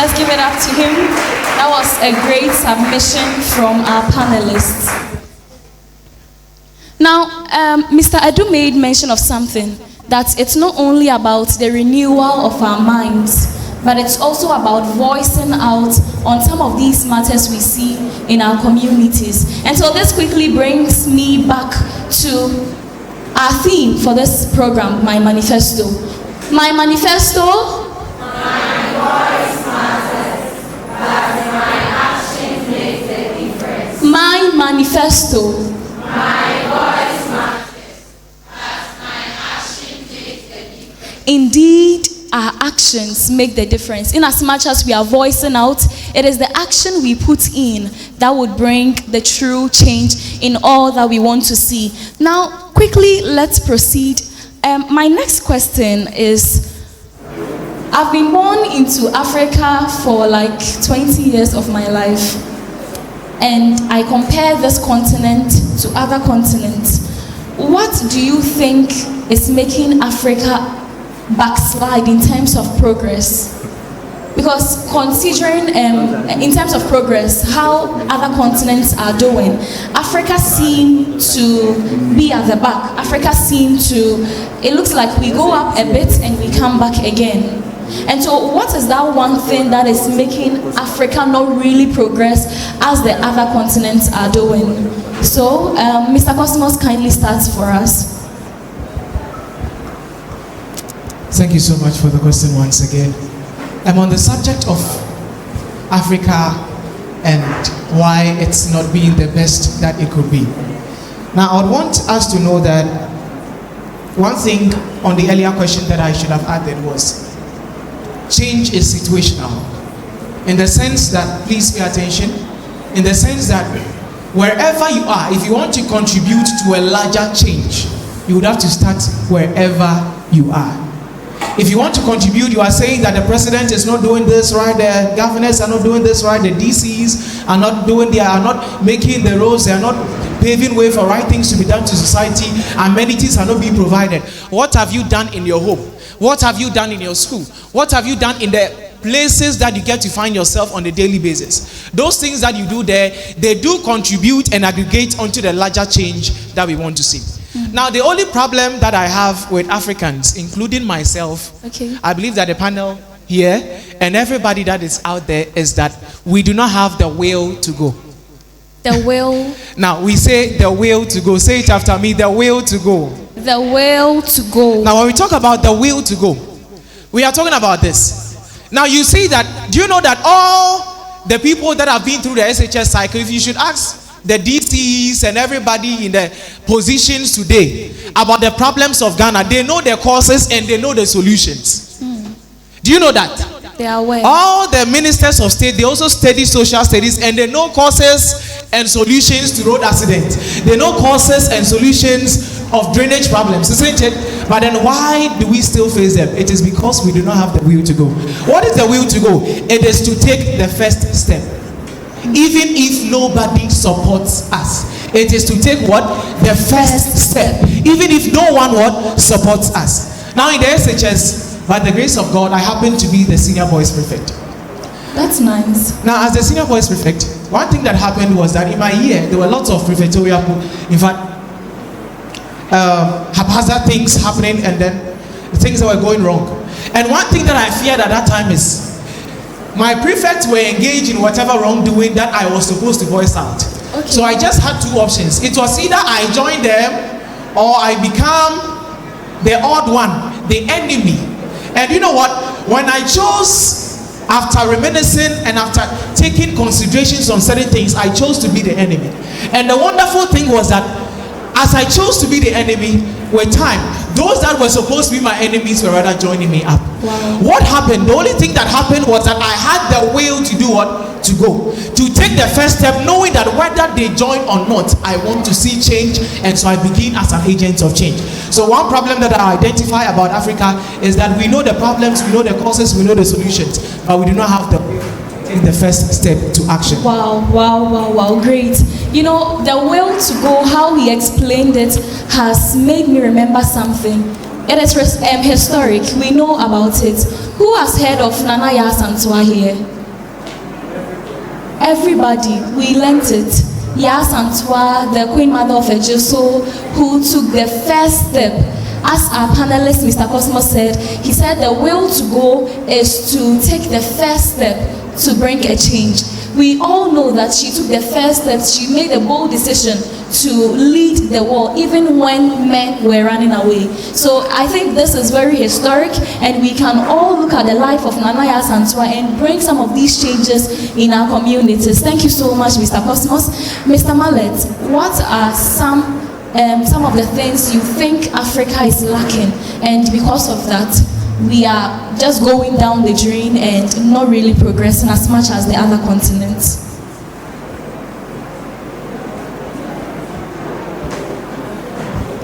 Let's give it up to him. That was a great submission from our panelists. Now, Mr. Adu made mention of something, that it's not only about the renewal of our minds, but it's also about voicing out on some of these matters we see in our communities. And so this quickly brings me back to our theme for this program, My Manifesto. My Manifesto. My voice matters, but my action makes a difference. My Manifesto. My voice matters, but my action makes a difference. Indeed, our actions make the difference. In as much as we are voicing out, it is the action we put in that would bring the true change in all that we want to see. Now, quickly, let's proceed. My next question is, I've been born into Africa for like 20 years of my life, and I compare this continent to other continents. What do you think is making Africa backslide in terms of progress? Because considering in terms of progress how other continents are doing, Africa seems to be at the back. Africa seems to, it looks like we go up a bit and we come back again. And so what is that one thing that is making Africa not really progress as the other continents are doing? So Mr. Cosmos kindly starts for us. Thank you so much for the question once again. I'm on the subject of Africa and why it's not being the best that it could be. Now, I would want us to know that one thing on the earlier question that I should have added was change is situational. In the sense that, please pay attention, in the sense that wherever you are, if you want to contribute to a larger change, you would have to start wherever you are. If you want to contribute, you are saying that the president is not doing this right, the governors are not doing this right, the DCs are not doing, they are not making the roads, they are not paving way for right things to be done to society, amenities are not being provided. What have you done in your home? What have you done in your school? What have you done in the places that you get to find yourself on a daily basis? Those things that you do there, they do contribute and aggregate onto the larger change that we want to see. Now, the only problem that I have with Africans, including myself, I believe that the panel here and everybody that is out there, is that we do not have the will to go. The will. Now, we say the will to go. Say it after me, the will to go. The will to go. Now, when we talk about the will to go, we are talking about this. Now, you see that, do you know that all the people that have been through the SHS cycle, if you should ask the DCs and everybody in the positions today about the problems of Ghana, they know the causes and they know the solutions. Do you know that? They are aware. All the ministers of state, they also study social studies and they know causes and solutions to road accidents. They know causes and solutions of drainage problems, isn't it? But then why do we still face them? It is because we do not have the will to go. What is the will to go? It is to take the first step. Even if nobody supports us, it is to take what? The first step. Even if no one supports us. Now in the SHS, by the grace of God, I happen to be the senior boys prefect. That's nice. Now, as the senior boys prefect, one thing that happened was that in my year, there were lots of prefectorial, in fact, haphazard things happening and then things that were going wrong. And one thing that I feared at that time is my prefects were engaged in whatever wrongdoing that I was supposed to voice out. Okay. So I just had two options. It was either I join them or I become the odd one, the enemy. And you know what? When I chose, after reminiscing and after taking considerations on certain things, I chose to be the enemy. And the wonderful thing was that as I chose to be the enemy, with time, those that were supposed to be my enemies were rather joining me up. Wow. What happened? The only thing that happened was that I had the will to do what? To go. To take the first step, knowing that whether they join or not, I want to see change, and so I begin as an agent of change. So one problem that I identify about Africa is that we know the problems, we know the causes, we know the solutions, but we do not have the take the first step to action. Wow, wow, wow, wow, great. You know, the will to go, how he explained it, has made me remember something. It is historic. We know about it. Who has heard of Nana Yasantua here? everybody, we learnt it. Yasantwa, the Queen Mother of Ejiso, who took the first step. As our panelist, Mr. Cosmos said, he said the will to go is to take the first step to bring a change. We all know that she took the first step. She made a bold decision to lead the war, even when men were running away. So I think this is very historic, and we can all look at the life of Nana Yasantwa and bring some of these changes in our communities. Thank you so much, Mr. Cosmos. Mr. Mallet, what are some of the things you think Africa is lacking, and because of that we are just going down the drain and not really progressing as much as the other continents?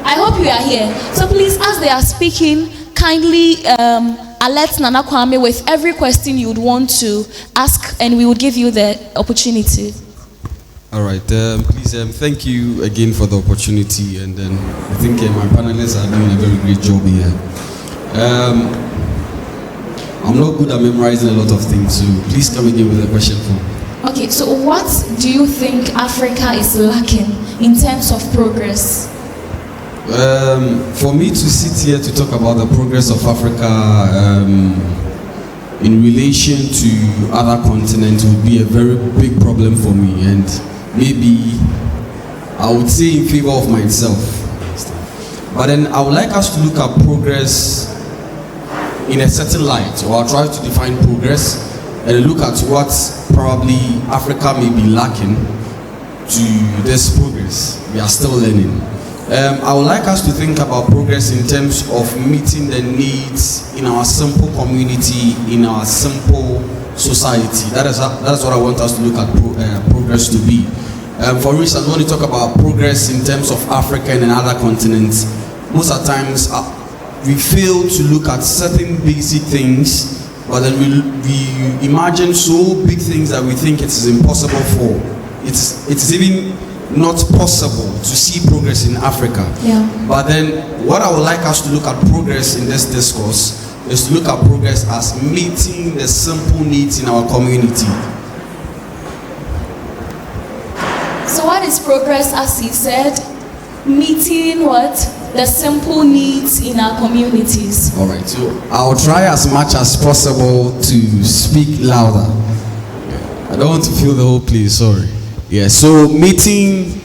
I hope you are here. So please, as they are speaking, kindly alert Nana Kwame with every question you would want to ask, and we would give you the opportunity. All right, please, thank you again for the opportunity, and then I think my panelists are doing a very great job here. I'm not good at memorizing a lot of things, so please come again with a question for me. Okay, so what do you think Africa is lacking in terms of progress? For me to sit here to talk about the progress of Africa in relation to other continents would be a very big problem for me, and maybe I would say in favor of myself. But then I would like us to look at progress in a certain light, or I'll try to define progress and look at what probably Africa may be lacking to this progress. We are still learning. I would like us to think about progress in terms of meeting the needs in our simple community, in our simple society. That is what I want us to look at progress to be. For instance, when we talk about progress in terms of Africa and other continents, most of the times we fail to look at certain basic things, but then we imagine so big things that we think it is impossible for. It's even not possible to see progress in Africa. Yeah. But then what I would like us to look at progress in this discourse is to look at progress as meeting the simple needs in our community. So what is progress, as he said? Meeting what? The simple needs in our communities. All right, so I'll try as much as possible to speak louder. I don't want to fill the whole place, sorry. Yeah, so meeting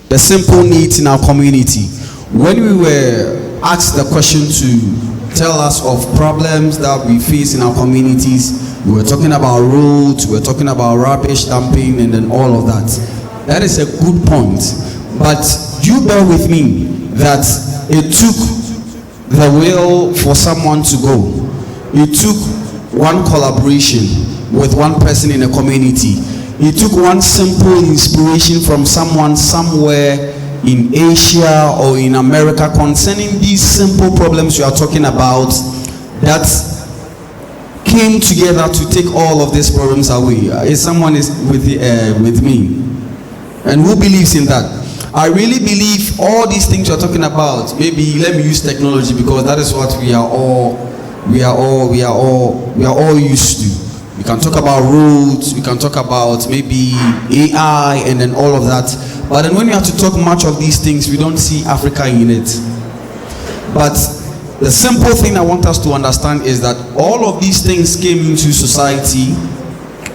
the simple needs in our community. When we were asked the question to tell us of problems that we face in our communities, we were talking about roads, we were talking about rubbish dumping, and then all of that. That is a good point. But you bear with me that it took the will for someone to go. It took one collaboration with one person in a community. It took one simple inspiration from someone somewhere in Asia or in America concerning these simple problems you are talking about that came together to take all of these problems away. If someone is with me, and who believes in that? I really believe all these things you're talking about. Maybe let me use technology because that is what we are all used to. We can talk about roads, we can talk about maybe AI and then all of that. But then when you have to talk much of these things, we don't see Africa in it. But the simple thing I want us to understand is that all of these things came into society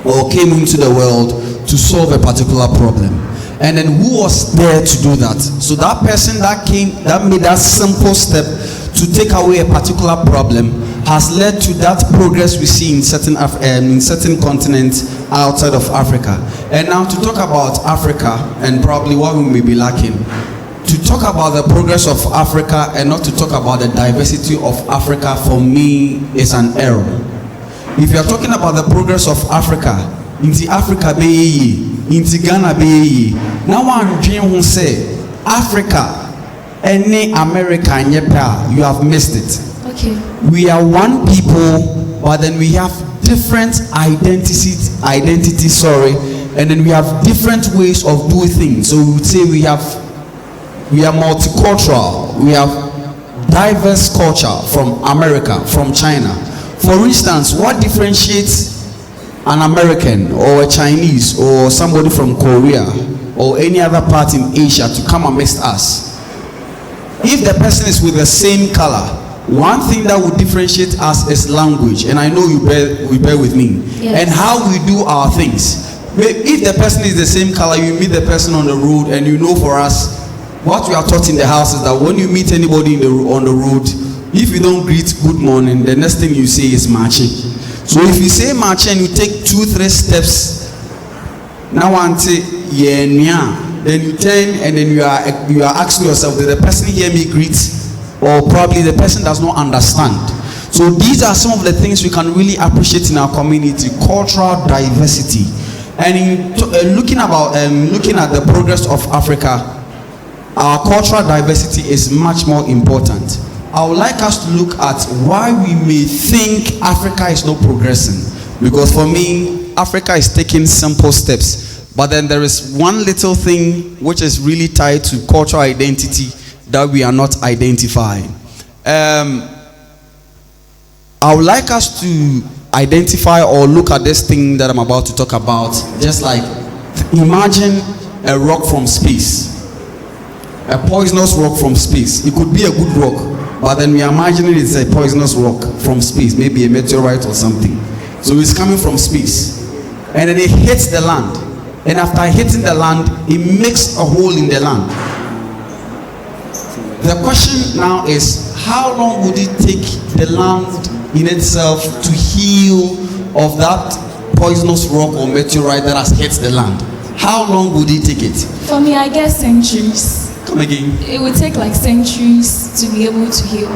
or came into the world to solve a particular problem. And then who was there to do that? So that person that made that simple step to take away a particular problem has led to that progress we see in certain continents outside of Africa. And now to talk about Africa and probably what we may be lacking, to talk about the progress of Africa and not to talk about the diversity of Africa, for me is an error. If you are talking about the progress of Africa, into Africa be into Ghana be now one dream who say Africa any America you have missed it. Okay. We are one people, but then we have different identities, and then we have different ways of doing things. So we would say we are multicultural, we have diverse culture from America, from China. For instance, what differentiates an American or a Chinese or somebody from Korea or any other part in Asia to come amidst us, if the person is with the same color, one thing that would differentiate us is language, and I know you bear with me, yes. and how we do our things. If the person is the same color, you meet the person on the road, and you know, for us, what we are taught in the house is that when you meet anybody on the road, if you don't greet good morning, the next thing you say is marching. So if you say marching, you take 2-3 steps. Now one say yeah, then you turn and then you are asking yourself, did the person hear me greet, or probably the person does not understand. So these are some of the things we can really appreciate in our community: cultural diversity. And in looking at the progress of Africa, our cultural diversity is much more important. I would like us to look at why we may think Africa is not progressing. Because for me, Africa is taking simple steps. But then there is one little thing which is really tied to cultural identity that we are not identifying. I would like us to identify or look at this thing that I'm about to talk about. Just like, imagine a rock from space, a poisonous rock from space. It could be a good rock, but then we are imagining it's a poisonous rock from space, maybe a meteorite or something. So it's coming from space, and then it hits the land, and after hitting the land, it makes a hole in the land. The question now is, how long would it take the land in itself to heal of that poisonous rock or meteorite that has hit the land? How long would it take it? For me, I guess centuries. Come again. It would take like centuries to be able to heal.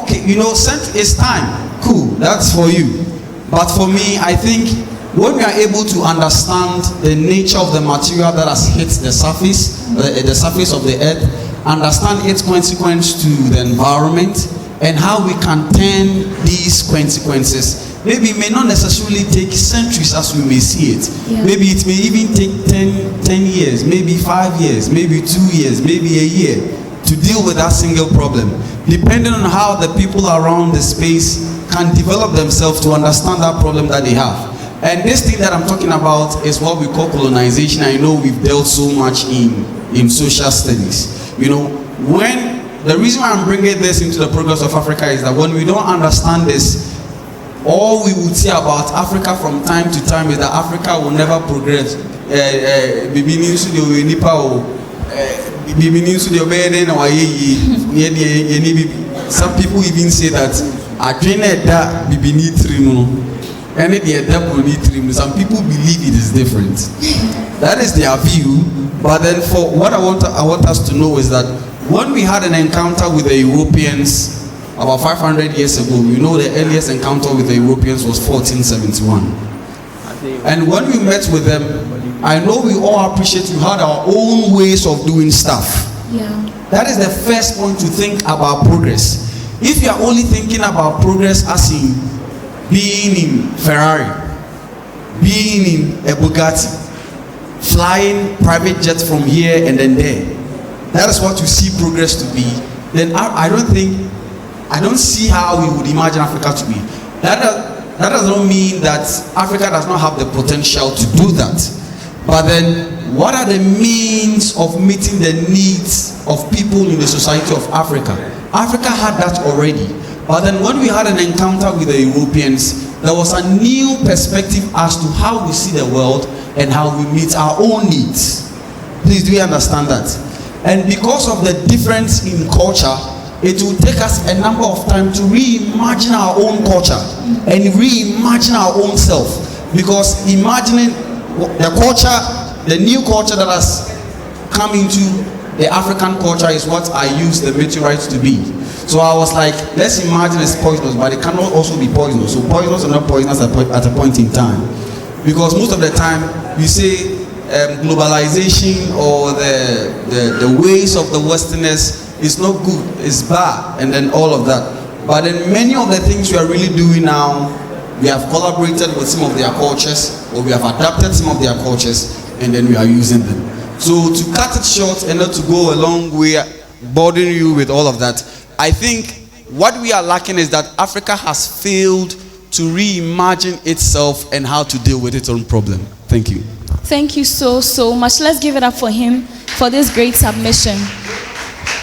Okay, it's time. Cool, that's for you. But for me, I think when we are able to understand the nature of the material that has hit the surface of the earth, understand its consequence to the environment, and how we can turn these consequences. Maybe it may not necessarily take centuries as we may see it. Yeah. Maybe it may even take 10 years, maybe 5 years, maybe 2 years, maybe a year to deal with that single problem, depending on how the people around the space can develop themselves to understand that problem that they have. And this thing that I'm talking about is what we call colonization. I know we've dealt so much in social studies. When the reason why I'm bringing this into the progress of Africa is that when we don't understand this, all we would say about Africa from time to time is that Africa will never progress. Some people even say that some people believe it is different. That is their view. But then for what I want us to know is that when we had an encounter with the Europeans about 500 years ago, the earliest encounter with the Europeans was 1471. And when we met with them, I know we all appreciate we had our own ways of doing stuff. Yeah. That is the first point to think about progress. If you are only thinking about progress as in being in Ferrari, being in a Bugatti, flying private jets from here and then there, that is what you see progress to be, then I don't see how we would imagine Africa to be. That does not mean that Africa does not have the potential to do that. But then, what are the means of meeting the needs of people in the society of Africa? Africa had that already. But then when we had an encounter with the Europeans, there was a new perspective as to how we see the world and how we meet our own needs. Please, do you understand that? And because of the difference in culture, it will take us a number of time to reimagine our own culture and reimagine our own self. Because imagining the culture, the new culture that has come into the African culture is what I use the meteorites to be. So I was like, let's imagine it's poisonous, but it cannot also be poisonous. So poisonous or not poisonous at a point in time. Because most of the time, you say globalization or the ways of the Westerners is not good, it's bad, and then all of that. But then many of the things we are really doing now, we have collaborated with some of their cultures, or we have adapted some of their cultures, and then we are using them. So to cut it short and not to go a long way bothering you with all of that, I think what we are lacking is that Africa has failed to reimagine itself and how to deal with its own problem. Thank you. Thank you so much. Let's give it up for him for this great submission.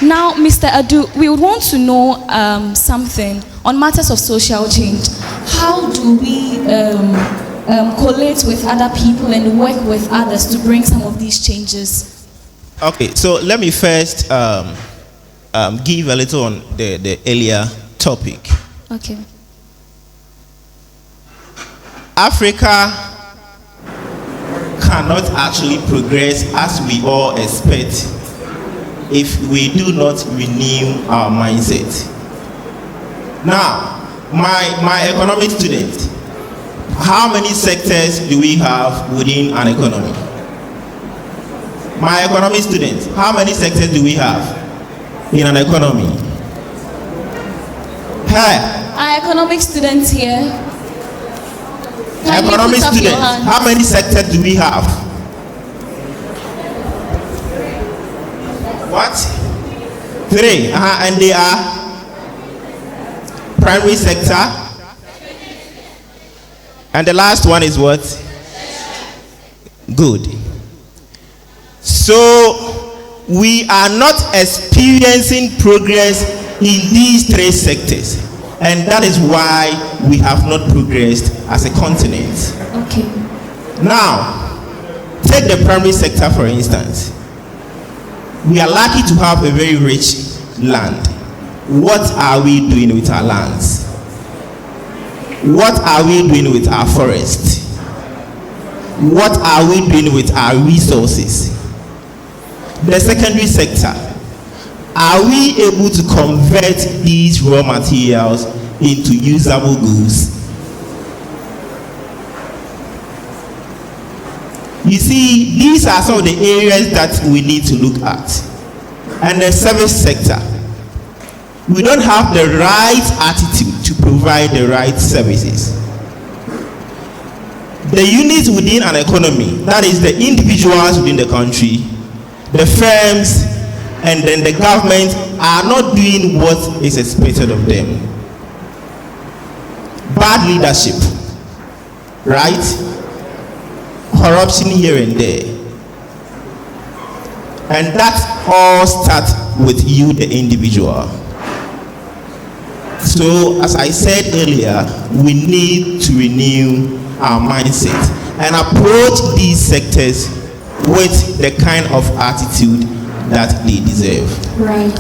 Now, Mr. Adu, we would want to know something on matters of social change. How do we collate with other people and work with others to bring some of these changes? Okay, so let me first give a little on the earlier topic. Okay. Africa cannot actually progress as we all expect if we do not renew our mindset. Now, my economic student, how many sectors do we have within an economy? My economic student, how many sectors do we have in an economy? Hey. Our economic students here. Economic students, how many sectors do we have? What? 3. And they are primary sector. And the last one is what? Good. So we are not experiencing progress in these 3 sectors. And that is why we have not progressed as a continent. Okay. Now, take the primary sector for instance. We are lucky to have a very rich land. What are we doing with our lands? What are we doing with our forests? What are we doing with our resources? The secondary sector. Are we able to convert these raw materials into usable goods? You see, these are some of the areas that we need to look at. And the service sector. We don't have the right attitude to provide the right services. The units within an economy, that is the individuals within the country, the firms, and then the government are not doing what is expected of them. Bad leadership, right? Corruption here and there. And that all starts with you, the individual. So, as I said earlier, we need to renew our mindset and approach these sectors with the kind of attitude that they deserve. Right.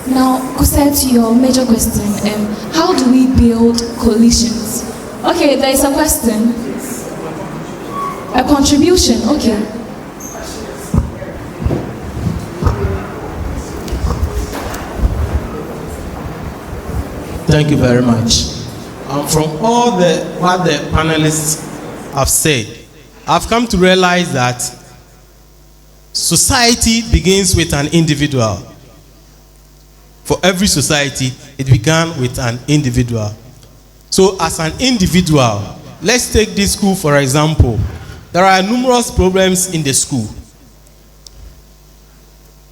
Now, Kusa, to your major question, how do we build coalitions? Okay, there is a question. A contribution, okay. Thank you very much. From all what the panelists have said, I've come to realize that society begins with an individual. For every society, it began with an individual. So as an individual, let's take this school for example. There are numerous problems in the school.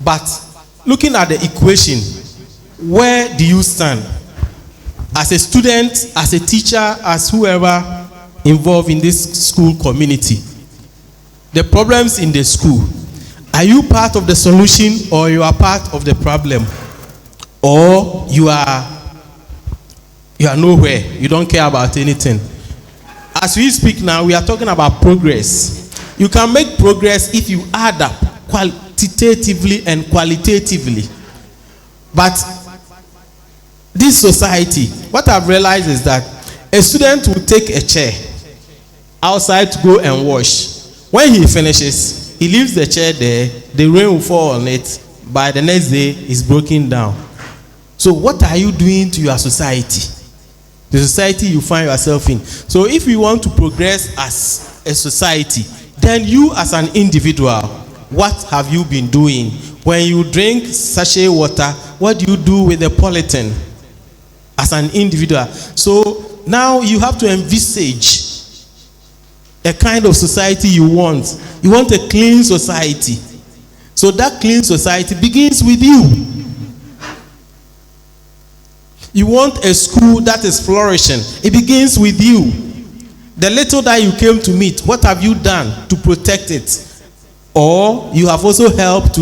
But looking at the equation, where do you stand? As a student, as a teacher, as whoever involved in this school community, the problems in the school, are you part of the solution or you are part of the problem? Or you are nowhere, you don't care about anything. As we speak now, we are talking about progress. You can make progress if you add up quantitatively and qualitatively. But this society, what I've realized is that a student will take a chair outside to go and wash. When he finishes, he leaves the chair there, the rain will fall on it. By the next day, it's broken down. So what are you doing to your society? The society you find yourself in. So if you want to progress as a society, then you as an individual, what have you been doing? When you drink sachet water, what do you do with the polythene? As an individual. So now you have to envisage a kind of society you want. You want a clean society. So that clean society begins with you. You want a school that is flourishing. It begins with you. The little that you came to meet, what have you done to protect it? Or you have also helped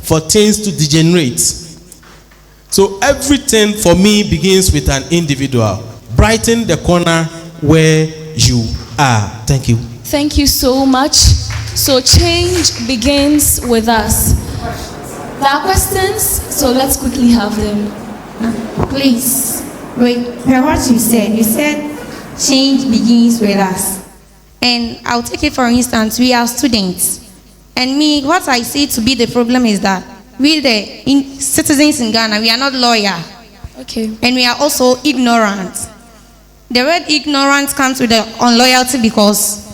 for things to degenerate. So everything for me begins with an individual. Brighten the corner where you are. Thank you. Thank you so much. So change begins with us. There are questions, so let's quickly have them. Please, wait, what you said change begins with us. And I'll take it for instance, we are students. And me, what I see to be the problem is that we the citizens in Ghana, we are not loyal. Okay. And we are also ignorant. The word ignorance comes with the unloyalty because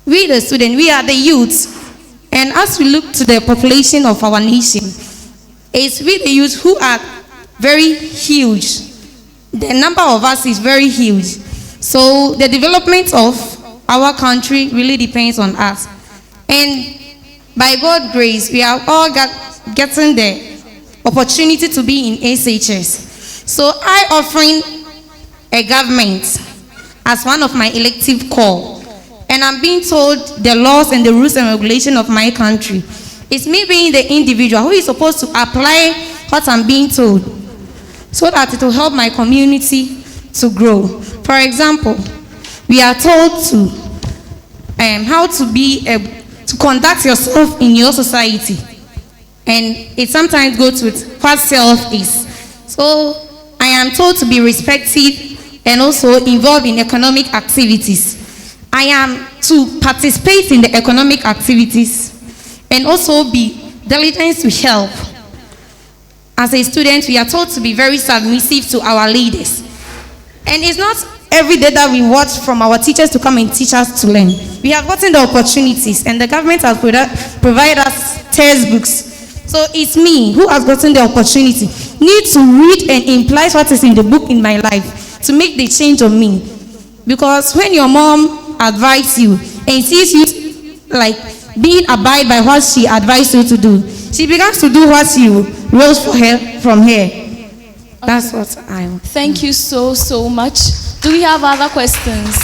we the students, we are the youth. And as we look to the population of our nation, it's we the youth who are very huge. The number of us is very huge. So the development of our country really depends on us. And by God's grace, we are all getting the opportunity to be in SHS. So I offering a government as one of my elective call. And I'm being told the laws and the rules and regulations of my country. It's me being the individual who is supposed to apply what I'm being told so that it will help my community to grow. For example, we are told to how to conduct yourself in your society. And it sometimes goes with what self is. So I am told to be respectful and also involved in economic activities. I am to participate in the economic activities and also be diligent to help. As a student, we are told to be very submissive to our leaders. And it's not every day that we watch from our teachers to come and teach us to learn. We have gotten the opportunities and the government has provided us textbooks. So it's me who has gotten the opportunity, need to read and imply what is in the book in my life to make the change of me. Because when your mom advises you and sees you like being abide by what she advised you to do, she begins to do what you wrote for her from her. That's what I want. Thank you so much. Do we have other questions?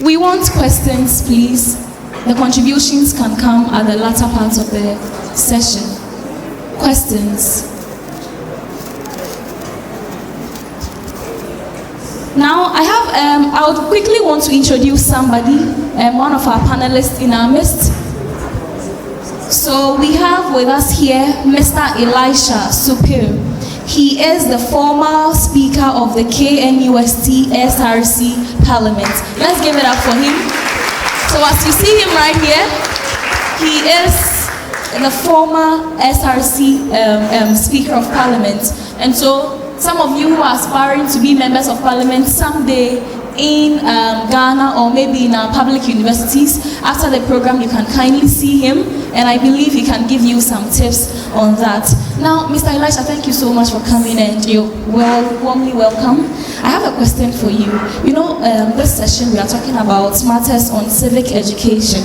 We want questions, please. The contributions can come at the latter part of the session. Questions? Now, I would quickly want to introduce somebody, one of our panelists in our midst. So we have with us here Mr. Elisha Supir. He is the former speaker of the KNUST SRC Parliament. Let's give it up for him. So as you see him right here, he is the former SRC Speaker of Parliament. And so some of you who are aspiring to be members of Parliament someday in Ghana or maybe in our public universities, after the program you can kindly see him, and I believe he can give you some tips on that. Now, Mr. Elisha, thank you so much for coming and you're warmly welcome. I have a question for you. You know, this session we are talking about matters on civic education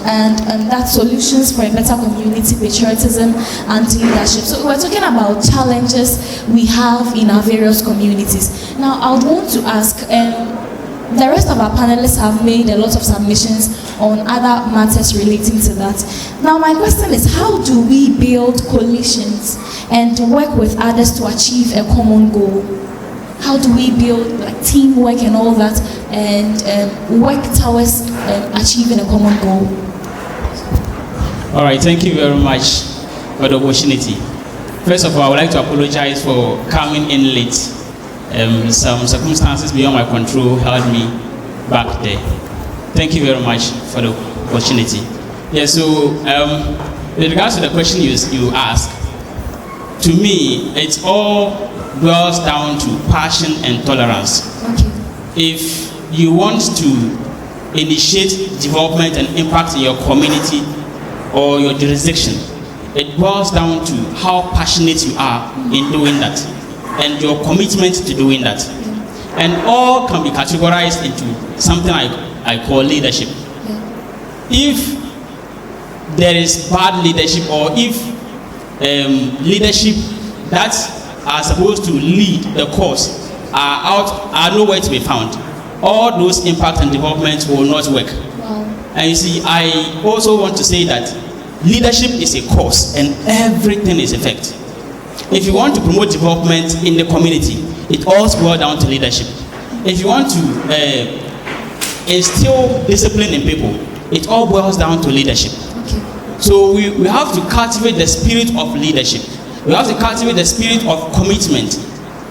and that solutions for a better community, patriotism and leadership. So we're talking about challenges we have in our various communities. Now, I would want to ask, the rest of our panelists have made a lot of submissions on other matters relating to that. Now, my question is, how do we build coalitions and work with others to achieve a common goal? How do we build like teamwork and all that and work towards achieving a common goal? All right, thank you very much for the opportunity. First of all, I would like to apologize for coming in late. Some circumstances beyond my control held me back there. Thank you very much for the opportunity. Yeah, so with regards to the question you asked, to me, it all boils down to passion and tolerance. Okay. If you want to initiate development and impact in your community or your jurisdiction, it boils down to how passionate you are in doing that and your commitment to doing that. And all can be categorized into something I call leadership. If there is bad leadership or if leadership that are supposed to lead the cause are nowhere to be found. All those impact and development will not work. Wow. And you see, I also want to say that leadership is a cause and everything is effect. If you want to promote development in the community, it all boils down to leadership. If you want to instill discipline in people, it all boils down to leadership. Okay. So we have to cultivate the spirit of leadership. We have to cultivate the spirit of commitment.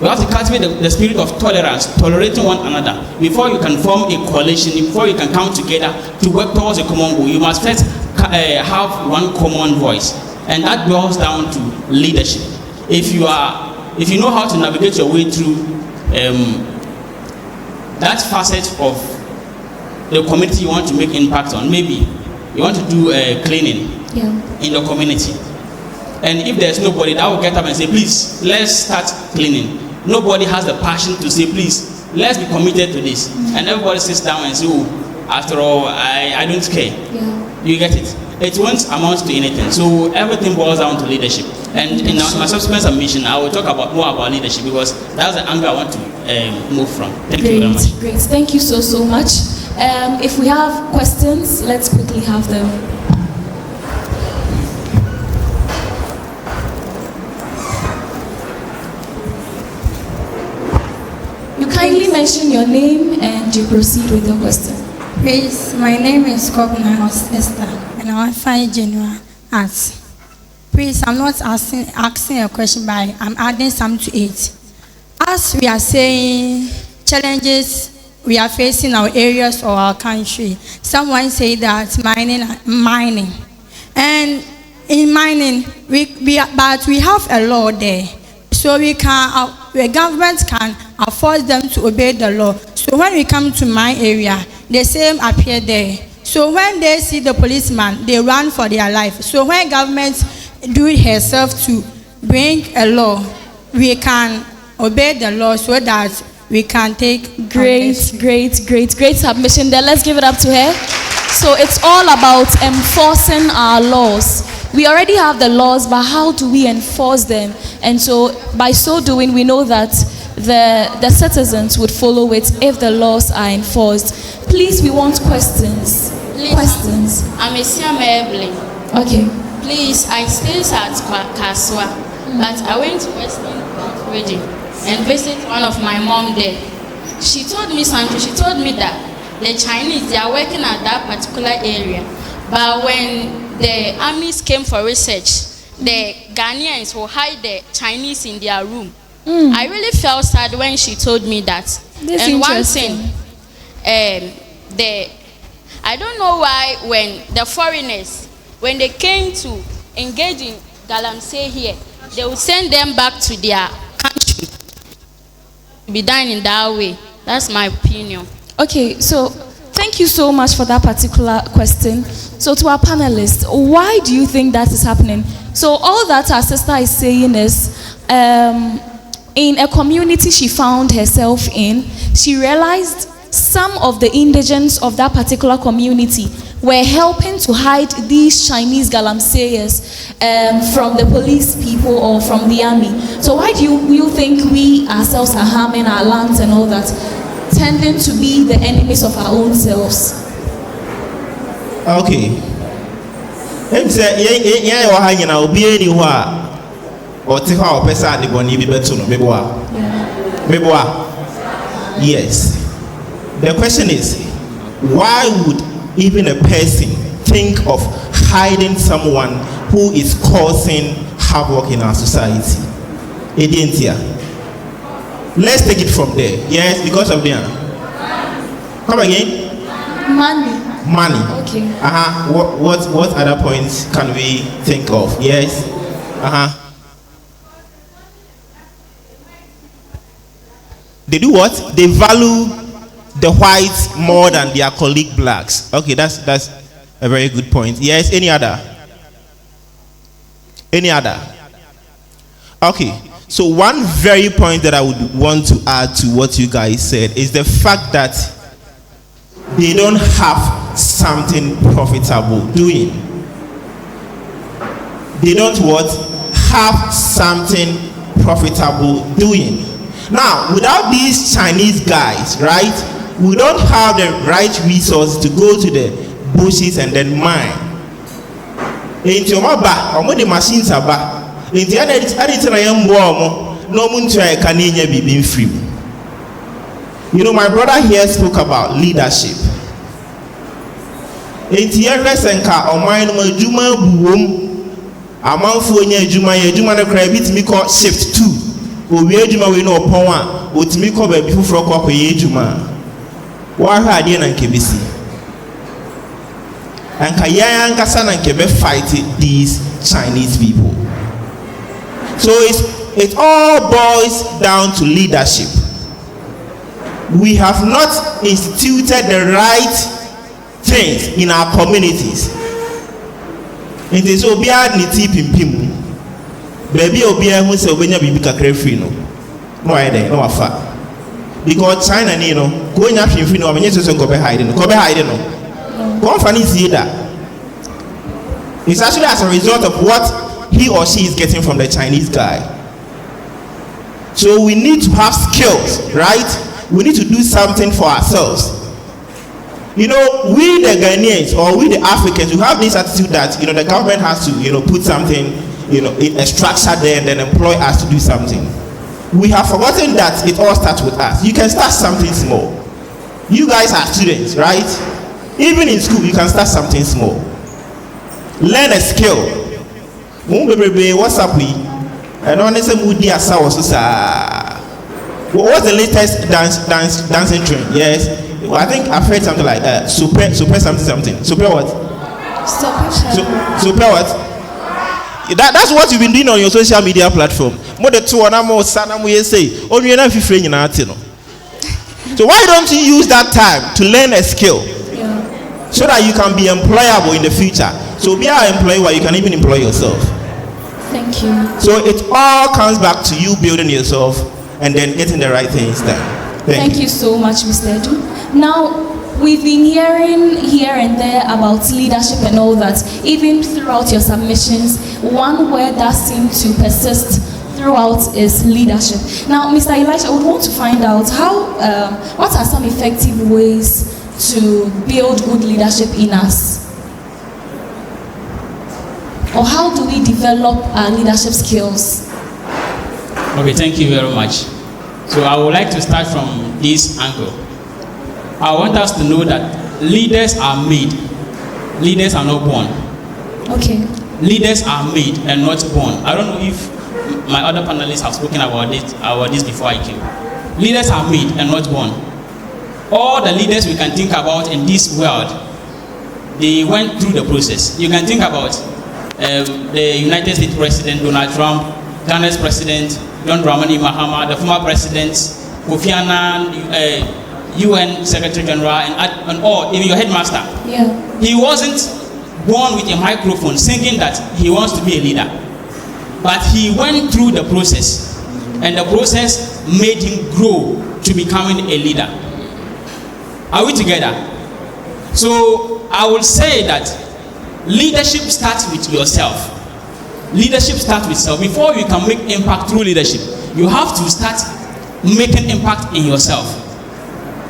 We have to cultivate the spirit of tolerance, tolerating one another. Before you can form a coalition, before you can come together to work towards a common goal, you must first have one common voice. And that boils down to leadership. If you know how to navigate your way through that facet of the community you want to make impact on, maybe you want to do cleaning in the community. And if there's nobody that will get up and say, please, let's start cleaning. Nobody has the passion to say, please, let's be committed to this. And everybody sits down and says, oh, after all, I don't care. Yeah. You get it? It won't amount to anything. So everything boils down to leadership. And in my subsequent submission, I will talk more about leadership because that's the angle I want to move from. Thank you very much. Great. Thank you so much. If we have questions, let's quickly have them. You kindly mention your name and you proceed with your question. Please, my name is Cognanos Esther, and I find general arts. Please, I'm not asking a question, but I'm adding something to it. As we are saying, challenges we are facing in our areas or our country. Someone say that mining, and in mining, but we have a law there, so we can, the government can force them to obey the law. So when we come to my area, the same appear there. So when they see the policeman, they run for their life. So when government do it herself to bring a law, we can obey the law so that we can take great submission there. Let's give it up to her. So it's all about enforcing our laws. We already have the laws, but how do we enforce them? And so by so doing, we know that the citizens would follow it if the laws are enforced. Please, we want questions. Please, questions. I'm a Siamebling. Okay. Please, I stay at Kaswa, but I went to Western region and visit one of my mom there. She told me something. She told me that the Chinese, they are working at that particular area, but when the armies came for research, the Ghanaians will hide the Chinese in their room. I really felt sad when she told me that. This and one thing, I don't know why when the foreigners, when they came to engage in galamsey here, they would send them back to their country to be done in that way. That's my opinion. Okay, so thank you so much for that particular question. So to our panelists, why do you think that is happening? So all that our sister is saying is, in a community she found herself in, she realized some of the indigents of that particular community were helping to hide these Chinese galamseyers from the police people or from the army. So why do you think we ourselves are harming our lands and all that, tending to be the enemies of our own selves? Okay. Yes. The question is, why would even a person think of hiding someone who is causing havoc in our society? Let's take it from there. Yes, because of them. Come again? Money. Okay. What other points can we think of? Yes. They do what? They value the whites more than their colleague blacks. Okay, that's a very good point. Yes, any other? Okay, so one very point that I would want to add to what you guys said is the fact that they don't have something profitable doing. They don't what? Have something profitable doing. Now, without these Chinese guys, right, we don't have the right resources to go to the bushes and then mine. Into the machines are back. In the other I am warm, no moon to a canina be free. You know, my brother here spoke about leadership. In the Senka or mine, my Juma boom, a month for Juma the credit me called shift 2. We Juma we know Power, with me call before Frog Juma. Why had you and KBC? And Kayan Kassan and Kebe fight these Chinese people. So it all boils down to leadership. We have not instituted the right things in our communities. It is obia niti pimpim. Baby obia who say obenya bibi kakre free no. No ide no afa. Because China ni no go nya free no amenye so go be hide no. Go be hide no. Company see that. It's actually as a result of what he or she is getting from the Chinese guy. So we need to have skills, right? We need to do something for ourselves. You know, we the Ghanaians or we the Africans, we have this attitude that, you know, the government has to, you know, put something, you know, a structure there and then employ us to do something. We have forgotten that it all starts with us. You can start something small. You guys are students, right? Even in school, you can start something small. Learn a skill. What's up with? I don't know. What's the latest dancing trend? Yes, well, I think I've heard something like super something. Super what? Super what? That's what you've been doing on your social media platform. More than 2 and more sana we say. Oh, you're not free in Atino. So why don't you use that time to learn a skill, so that you can be employable in the future? So be an employee where you can even employ yourself. Thank you. So it all comes back to you building yourself and then getting the right things done. Thank you so much, Mr. Edu. Now, we've been hearing here and there about leadership and all that. Even throughout your submissions, one word that seemed to persist throughout is leadership. Now, Mr. Elisha, I would want to find out what are some effective ways to build good leadership in us? Or how do we develop our leadership skills? Okay, thank you very much. So I would like to start from this angle. I want us to know that leaders are made. Leaders are not born. Okay. Leaders are made and not born. I don't know if my other panelists have spoken about this before I came. Leaders are made and not born. All the leaders we can think about in this world, they went through the process. You can think about the United States President Donald Trump, Ghana's President John Dramani Mahama, the former President Kofi Annan, UN Secretary General, and all, even your headmaster. Yeah. He wasn't born with a microphone singing that he wants to be a leader, but he went through the process, and the process made him grow to becoming a leader. Are we together? So I will say that leadership starts with yourself. Leadership starts with self. Before you can make impact through leadership, you have to start making impact in yourself.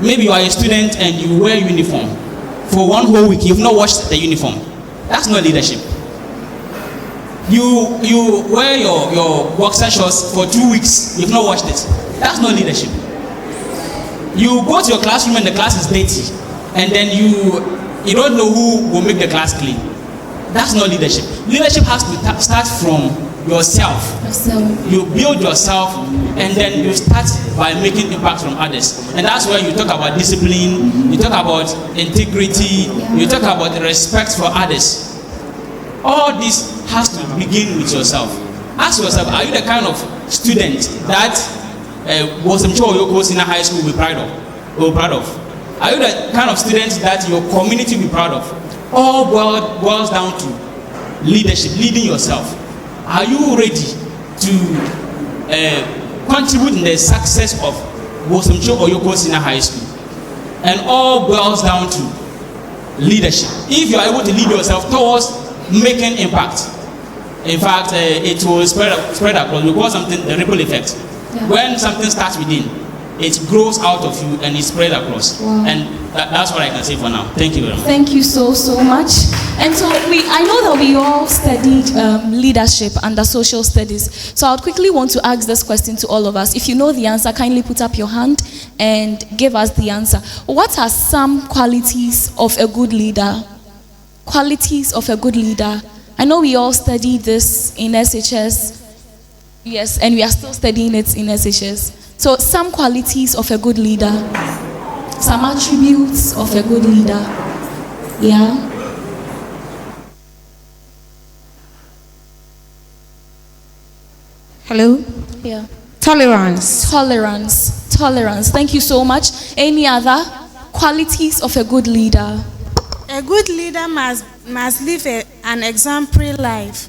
Maybe you are a student and you wear uniform. For 1 whole week, you've not washed the uniform. That's not leadership. You wear your boxer shorts for 2 weeks, you've not washed it. That's not leadership. You go to your classroom and the class is dirty, and then you don't know who will make the class clean. That's not leadership. Leadership has to start from yourself. You build yourself, and then you start by making impact from others. And that's where you talk about discipline, you talk about integrity, you talk about the respect for others. All this has to begin with yourself. Ask yourself, are you the kind of student that Bosomtwe Oyoko Senior High School will be proud of? Are you the kind of student that your community will be proud of? All boils down to leadership, leading yourself. Are you ready to contribute in the success of Bosomtwe Oyoko Senior High School? And all boils down to leadership. If you are able to lead yourself towards making impact, In fact, it will spread across. We call something the ripple effect. Yeah. When something starts within, it grows out of you and it spread across. Wow. And that's what I can say for now. Thank you very much. Thank you so much. And so I know that we all studied leadership under social studies. So I would quickly want to ask this question to all of us. If you know the answer, kindly put up your hand and give us the answer. What are some qualities of a good leader? Qualities of a good leader. I know we all studied this in SHS. Yes, and we are still studying it in SHS. So some qualities of a good leader. Some attributes of a good leader. Yeah. Hello? Yeah. Tolerance. Tolerance. Thank you so much. Any other qualities of a good leader? A good leader must live an exemplary life.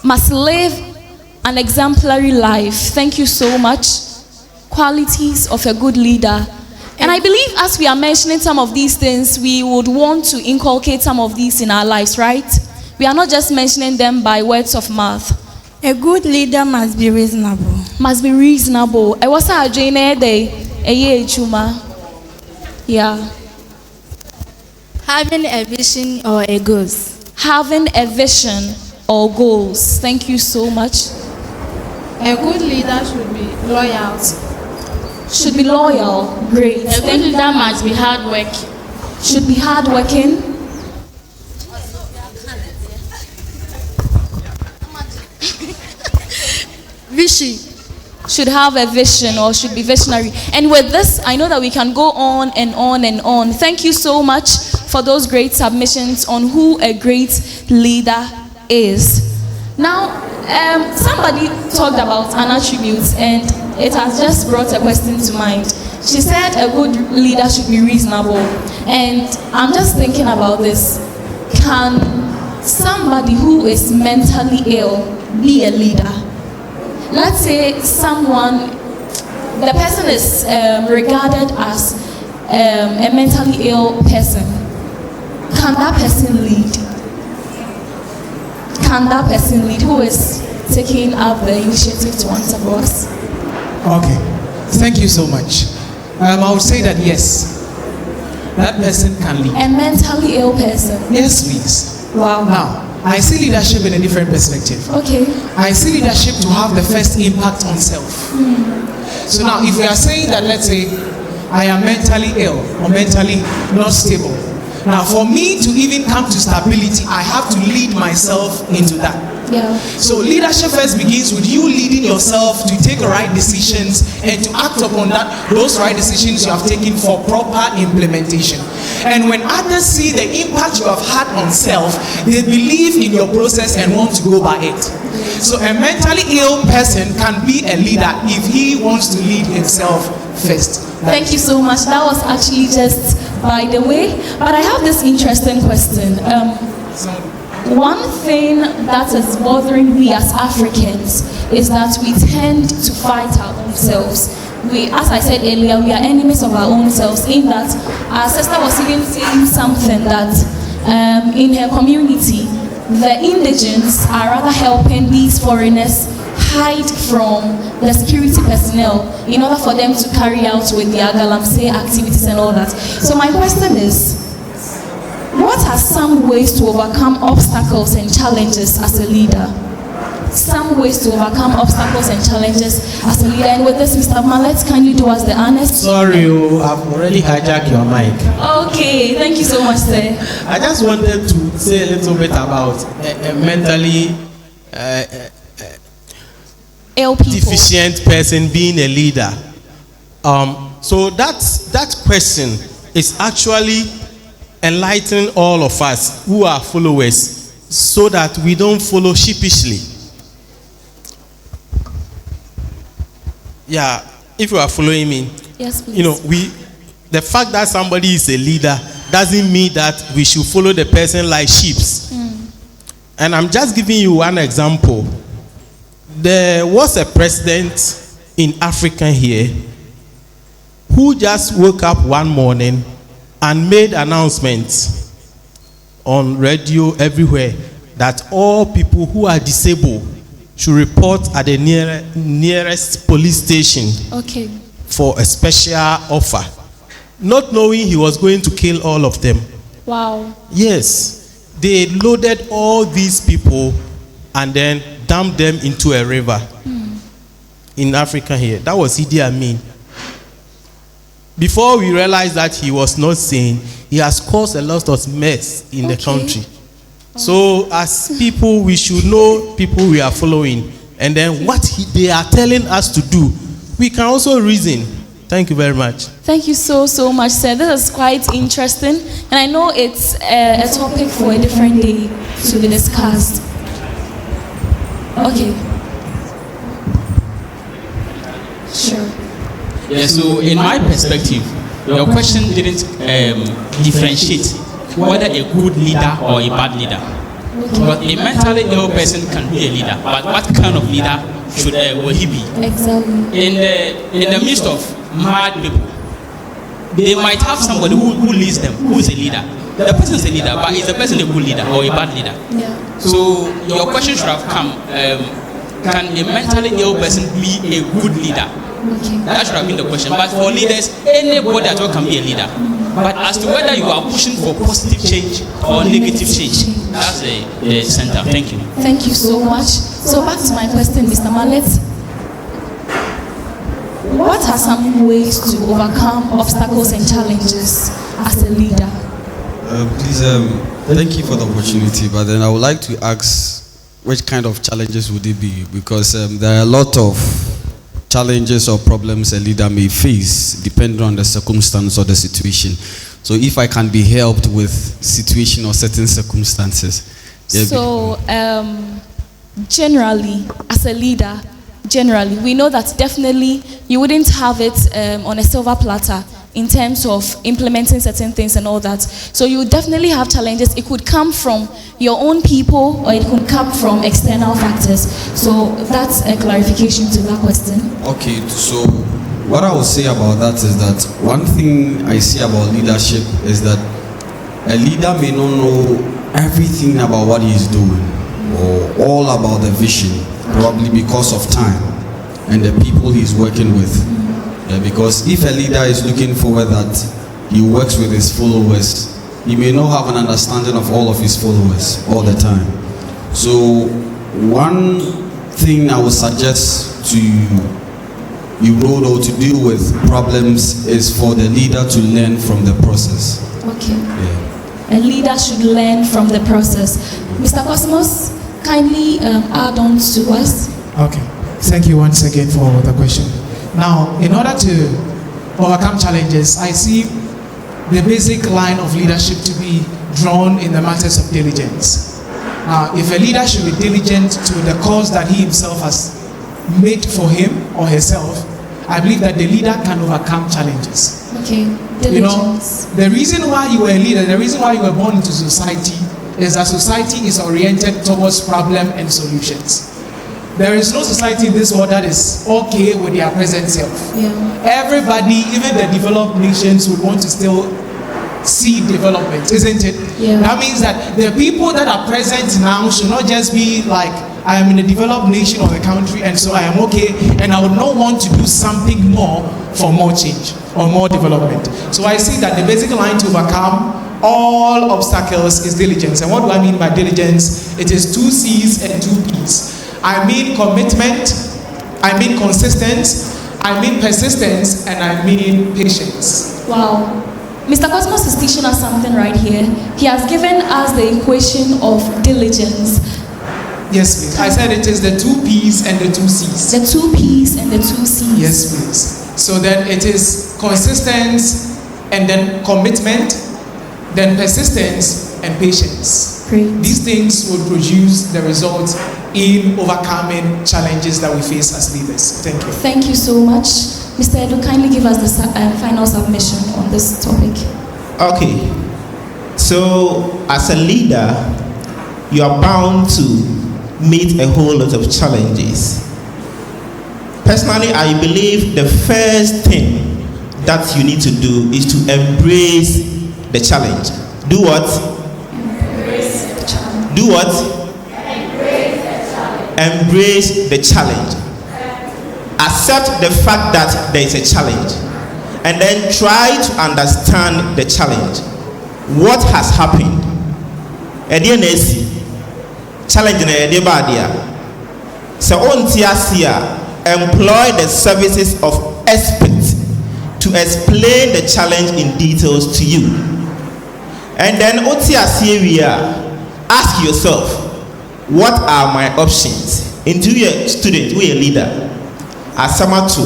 Must live an exemplary life. Thank you so much. Qualities of a good leader. And I believe as we are mentioning some of these things, we would want to inculcate some of these in our lives, right? We are not just mentioning them by words of mouth. A good leader must be reasonable. Must be reasonable. I was a Jane day. Yeah. Having a vision or a goals. Having a vision or goals. Thank you so much. A good leader should be loyal. Should be loyal. Great. A good leader must be hardworking. Should be hardworking. Vision. Should have a vision or should be visionary. And with this, I know that we can go on and on and on. Thank you so much for those great submissions on who a great leader is. Now, somebody talked about an attribute and it has just brought a question to mind. She said a good leader should be reasonable. And I'm just thinking about this. Can somebody who is mentally ill be a leader? Let's say the person is regarded as a mentally ill person. Can that person lead? Can that person lead? Who is taking up the initiative to answer for us? Okay, thank you so much. I would say that yes, that person can lead. A mentally ill person? Yes, please. Wow. Now, I see leadership in a different perspective. Okay. I see leadership to have the first impact on self. So now, if we are saying that, let's say, I am mentally ill or mentally not stable. Now, for me to even come to stability, I have to lead myself into that. Yeah. So leadership first begins with you leading yourself to take the right decisions and to act upon those right decisions you have taken for proper implementation. And when others see the impact you have had on self, they believe in your process and want to go by it. So a mentally ill person can be a leader if he wants to lead himself first. Thank you so much. That was actually just by the way. But I have this interesting question. One thing that is bothering we as Africans is that we tend to fight our own selves. As I said earlier, we are enemies of our own selves, in that our sister was even saying something that in her community, the indigents are rather helping these foreigners hide from the security personnel in order for them to carry out with their galamsey activities and all that. So my question is, what are some ways to overcome obstacles and challenges as a leader? Some ways to overcome obstacles and challenges as a leader. And with this, Mr. Mallet, kindly do us the honest. Sorry, I've already hijacked your mic. Okay, thank you so much, sir. I just wanted to say a little bit about a mentally ill people, deficient person being a leader. So that question is actually enlightening all of us who are followers so that we don't follow sheepishly. Yeah, if you are following me, yes, please. You know, the fact that somebody is a leader doesn't mean that we should follow the person like sheep. And I'm just giving you one example. There was a president in Africa here who just woke up one morning and made announcements on radio everywhere that all people who are disabled should report at the nearest police station Okay. for a special offer, not knowing he was going to kill all of them. Wow. Yes, they loaded all these people and then dumped them into a river in Africa here. That was Idi Amin. Before we realized that he was not sane, he has caused a lot of mess in the country. So as people, we should know people we are following, and then what they are telling us to do, we can also reason. Thank you very much. Thank you so much, sir. This is quite interesting, and I know it's a topic for a different day to be discussed. Okay. Sure. Yeah, so in my perspective, your question didn't differentiate whether a good leader or a bad leader. But a mentally ill person can be a leader, but what kind of leader should will he be? Exactly. In the midst of mad people, they might have somebody who leads them, who is a leader. The person is a leader, but is the person a good leader or a bad leader? Yeah. So your question should have come, can a mentally ill person be a good leader? Okay. That should have been the question. But for leaders, anybody at all can be a leader. But as to whether you are pushing for positive change or negative change, that's the center. Thank you. Thank you so much. So back to my question, Mr. Mallet. What are some ways to overcome obstacles and challenges as a leader? Please, thank you for the opportunity, but then I would like to ask which kind of challenges would it be? Because there are a lot of challenges or problems a leader may face depending on the circumstance or the situation. So if I can be helped with situation or certain circumstances. So generally, as a leader, we know that definitely you wouldn't have it on a silver platter in terms of implementing certain things and all that. So you definitely have challenges. It could come from your own people or it could come from external factors. So that's a clarification to that question. Okay, so what I will say about that is that one thing I see about leadership is that a leader may not know everything about what he is doing or all about the vision, probably because of time and the people he's working with. Because if a leader is looking forward that he works with his followers, he may not have an understanding of all of his followers all the time. So one thing I would suggest to erode or to deal with problems is for the leader to learn from the process. Okay. A leader should learn from the process. Mr. Cosmos, kindly add on to us. Okay. Thank you once again for the question. Now, in order to overcome challenges, I see the basic line of leadership to be drawn in the matters of diligence. Now, if a leader should be diligent to the cause that he himself has made for him or herself, I believe that the leader can overcome challenges. Okay, diligence. You know, the reason why you were a leader, the reason why you were born into society is that society is oriented towards problem and solutions. There is no society in this world that is okay with their present self. Yeah. Everybody, even the developed nations, would want to still see development, isn't it? Yeah. That means that the people that are present now should not just be like, I am in a developed nation or the country and so I am okay and I would not want to do something more for more change or more development. So I see that the basic line to overcome all obstacles is diligence. And what do I mean by diligence? It is 2 C's and 2 P's. I mean commitment, I mean consistency, I mean persistence, and I mean patience. Wow. Mr. Cosmos is teaching us something right here. He has given us the equation of diligence. Yes, please. I said it is the 2 P's and the 2 C's. The 2 P's and the 2 C's. Yes, please. So then it is consistency and then commitment, then persistence and patience. Great. These things will produce the results in overcoming challenges that we face as leaders. Thank you. Thank you so much. Mr. Edu, kindly give us the final submission on this topic. Okay. So, as a leader, you are bound to meet a whole lot of challenges. Personally, I believe the first thing that you need to do is to embrace the challenge. Do what? Embrace the challenge. Do what? Embrace the challenge. Accept the fact that there is a challenge. And then try to understand the challenge. What has happened? Challenge so employ the services of experts to explain the challenge in details to you. And then ask yourself, what are my options? Into your student, we a leader. As someone to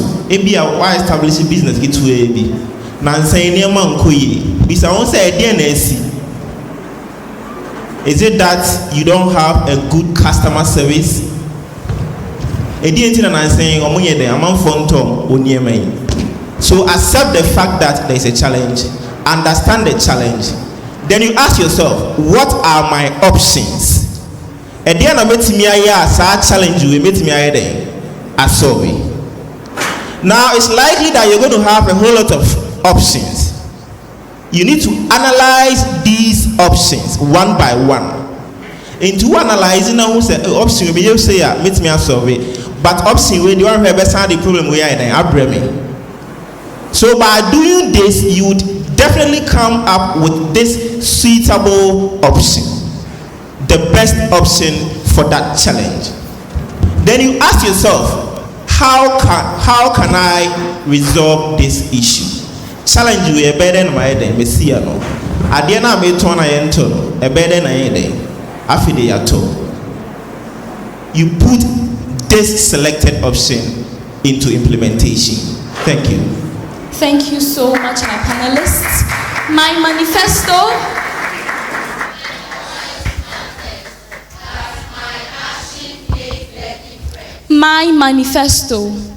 why establish a business get to be. Nancy near Mankoye. Bisa won't say DNSC. Is it that you don't have a good customer service? So accept the fact that there is a challenge, understand the challenge, then you ask yourself, what are my options? At the end of it, challenge you, now it's likely that you're going to have a whole lot of options. You need to analyze these options one by one. Into analyzing who say option we you say meet me solve it, but option we don't have the problem we are in. So by doing this, you would definitely come up with this suitable option, the best option for that challenge. Then you ask yourself, how can I resolve this issue? Challenge you a better than my day, Messiah. Adiana me to a better than AFRI at all. You put this selected option into implementation. Thank you. Thank you so much, my panelists. My manifesto. My manifesto.